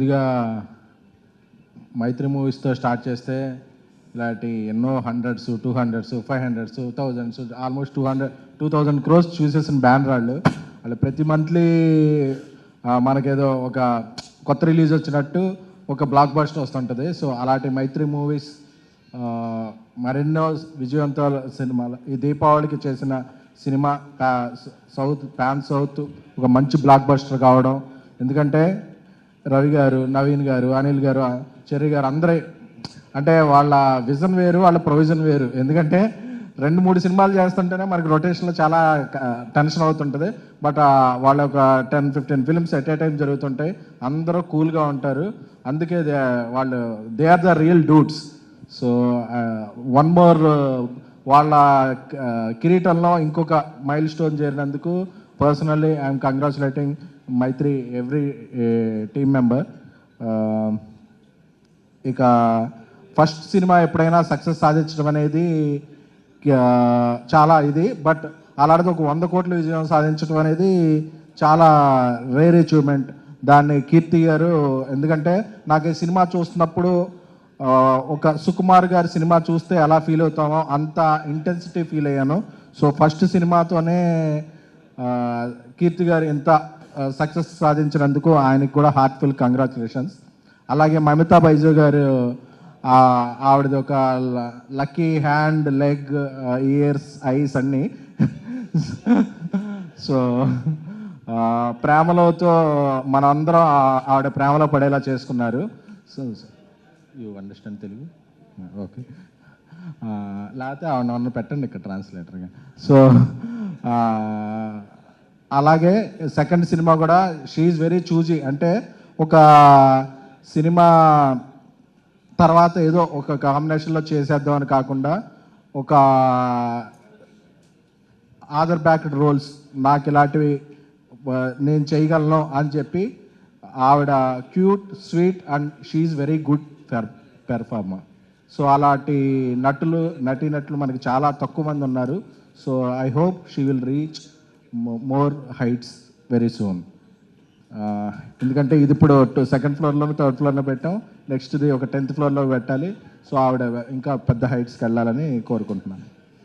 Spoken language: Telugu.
ఇదిగా మైత్రి మూవీస్తో స్టార్ట్ చేస్తే ఇలాంటి ఎన్నో 100s 200s 500s 1000s almost 2000 crores చూసేసిన banner వాళ్ళు ప్రతి మంత్లీ మనకేదో ఒక కొత్త రిలీజ్ వచ్చినట్టు ఒక బ్లాక్ బస్టర్ వస్తుంటుంది. సో అలాంటి మైత్రి మూవీస్ మరెన్నో విజయవంతాల సినిమాలు ఈ దీపావళికి చేసిన సినిమా సౌత్ ఒక మంచి బ్లాక్ బస్టర్ కావడం. ఎందుకంటే రవి గారు, నవీన్ గారు, అనిల్ గారు, చెర్రీ గారు అందరూ అంటే వాళ్ళ విజన్ వేరు, వాళ్ళ ప్రొవిజన్ వేరు. ఎందుకంటే 2-3 సినిమాలు చేస్తుంటేనే మనకి రొటేషన్లో చాలా టెన్షన్ అవుతుంటుంది. బట్ వాళ్ళ ఒక 10-15 ఫిల్మ్స్ ఎట్ ఏ టైం జరుగుతుంటాయి. అందరూ కూల్గా ఉంటారు. అందుకే వాళ్ళు they are the real dudes. So one more వాళ్ళ కిరీటంలో ఇంకొక మైల్ స్టోన్ చేరినందుకు personally I'm congratulating Mythri every team member. ఇక ఫస్ట్ సినిమా ఎప్పుడైనా సక్సెస్ సాధించడం అనేది చాలా ఇది. బట్ అలాంటిది ఒక 100 కోట్ల విజయం సాధించడం అనేది చాలా రేర్ అచీవ్మెంట్. దాన్ని కీర్తి గారు, ఎందుకంటే నాకు ఈ సినిమా చూస్తున్నప్పుడు ఒక సుకుమార్ గారి సినిమా చూస్తే ఎలా ఫీల్ అవుతామో అంత ఇంటెన్సిటీ ఫీల్ అయ్యాను. సో ఫస్ట్ సినిమాతోనే కీర్తి గారు ఇంత సక్సెస్ సాధించినందుకు ఆయనకి కూడా హార్ట్ఫుల్ కంగ్రాచులేషన్స్. అలాగే మమితా బైజు గారు, ఆవిడది ఒక lucky hand, leg, years, ice అన్నీ. సో ప్రేమలోతో మనందరం ఆవిడ ప్రేమలో పడేలా చేసుకున్నారు. So you understand Telugu? Okay. లేకపోతే ఆవిడ పెట్టండి ఇక్కడ ట్రాన్స్లేటర్గా. సో అలాగే సెకండ్ సినిమా కూడా షీఈ్ వెరీ చూజీ. అంటే ఒక సినిమా తర్వాత ఏదో ఒక కాంబినేషన్లో చేసేద్దాం అని కాకుండా ఒక ఆదర్ బ్యాక్డ్ రోల్స్, నాకు ఇలాంటివి నేను చేయగలను అని చెప్పి ఆవిడ cute, sweet and she is very good performer. So అలాంటి నటీనటులు మనకి చాలా తక్కువ మంది ఉన్నారు. So I hope she will reach more heights very soon. ఎందుకంటే ఇది ఇప్పుడు 2nd ఫ్లోర్లోనూ 3rd ఫ్లోర్లో పెట్టాం. నెక్స్ట్ది ఒక 10th ఫ్లోర్లో పెట్టాలి. సో ఆవిడ ఇంకా పెద్ద హైట్స్కి వెళ్ళాలని కోరుకుంటున్నాను.